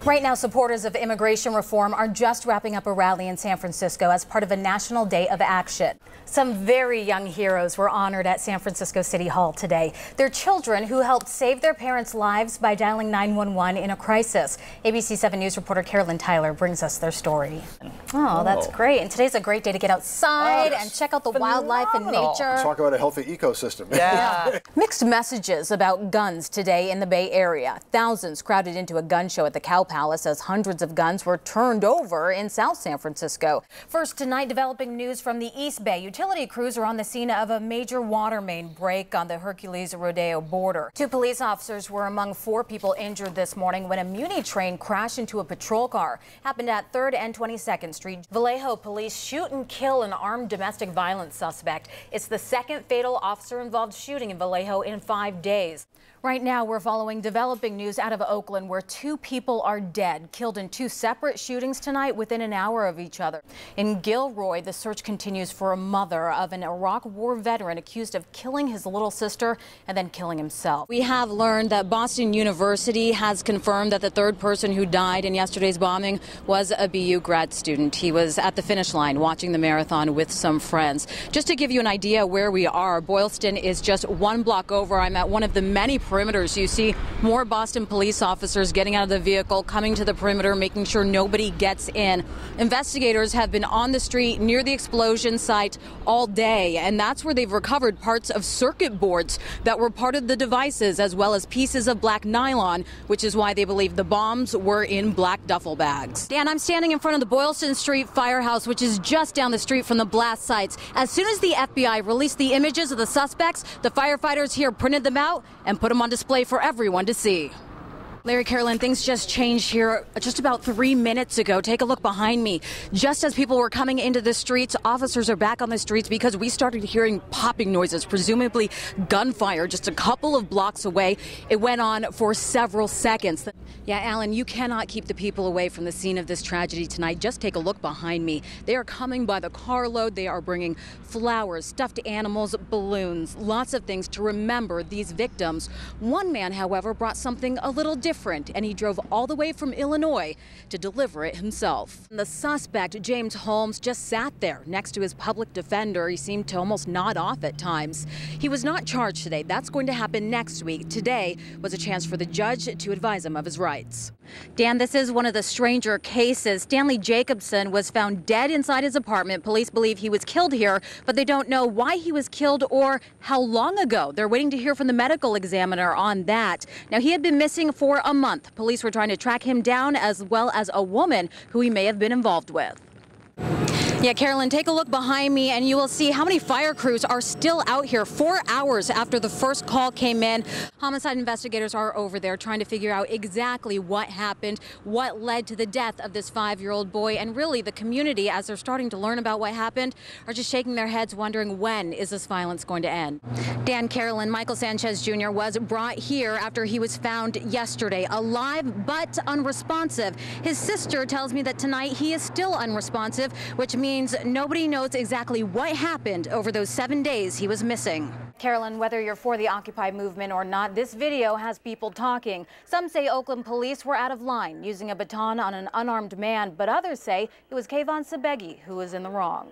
Right now, supporters of immigration reform are just wrapping up a rally in San Francisco as part of a national day of action. Some very young heroes were honored at San Francisco City Hall today. They're children who helped save their parents' lives by dialing 911 in a crisis. ABC 7 News reporter Carolyn Tyler brings us their story. Oh, that's great. And today's a great day to get outside and check out the wildlife and nature. Talk about a healthy ecosystem. Yeah. Mixed messages about guns today in the Bay Area. Thousands crowded into a gun show at the Cow Palace as hundreds of guns were turned over in South San Francisco. First tonight, developing news from the East Bay. Utility crews are on the scene of a major water main break on the Hercules Rodeo border. 2 police officers were among 4 people injured this morning when a Muni train crashed into a patrol car. Happened at 3rd and 22nd Street. Vallejo police shoot and kill an armed domestic violence suspect. It's the second fatal officer-involved shooting in Vallejo in 5 days. Right now, we're following developing news out of Oakland where 2 people are dead, killed in 2 separate shootings tonight within an hour of each other. In Gilroy, the search continues for a mother of an Iraq War veteran accused of killing his little sister and then killing himself. We have learned that Boston University has confirmed that the 3rd person who died in yesterday's bombing was a BU grad student. He was at the finish line watching the marathon with some friends. Just to give you an idea where we are, Boylston is just 1 block over. I'm at one of the many perimeters. You see more Boston police officers getting out of the vehicle, coming to the perimeter, making sure nobody gets in. Investigators have been on the street near the explosion site all day, and that's where they've recovered parts of circuit boards that were part of the devices, as well as pieces of black nylon, which is why they believe the bombs were in black duffel bags. Dan, I'm standing in front of the Boylston Street Firehouse, which is just down the street from the blast sites. As soon as the FBI released the images of the suspects, the firefighters here printed them out and put them on display for everyone to see. Larry, Carolyn, things just changed here just about 3 minutes ago. Take a look behind me. Just as people were coming into the streets, officers are back on the streets because we started hearing popping noises, presumably gunfire, just a couple of blocks away. It went on for several seconds. Yeah, Alan, you cannot keep the people away from the scene of this tragedy tonight. Just take a look behind me. They are coming by the carload. They are bringing flowers, stuffed animals, balloons, lots of things to remember these victims. One man, however, brought something a little different, and he drove all the way from Illinois to deliver it himself. The suspect, James Holmes, just sat there next to his public defender. He seemed to almost nod off at times. He was not charged today. That's going to happen next week. Today was a chance for the judge to advise him of his rights. Dan, this is one of the stranger cases. Stanley Jacobson was found dead inside his apartment. Police believe he was killed here, but they don't know why he was killed or how long ago. They're waiting to hear from the medical examiner on that. Now, he had been missing for a month. Police were trying to track him down, as well as a woman who he may have been involved with. Yeah, Carolyn, take a look behind me and you will see how many fire crews are still out here 4 hours after the first call came in. Homicide investigators are over there trying to figure out exactly what happened, what led to the death of this 5-year-old boy. And really, the community, as they're starting to learn about what happened, are just shaking their heads wondering, when is this violence going to end? Dan, Carolyn, Michael Sanchez Jr. was brought here after he was found yesterday, alive but unresponsive. His sister tells me that tonight he is still unresponsive, which means nobody knows exactly what happened over those 7 days he was missing. Carolyn, whether you're for the Occupy movement or not, this video has people talking. Some say Oakland police were out of line, using a baton on an unarmed man, but others say it was Kayvon Sebegi who was in the wrong.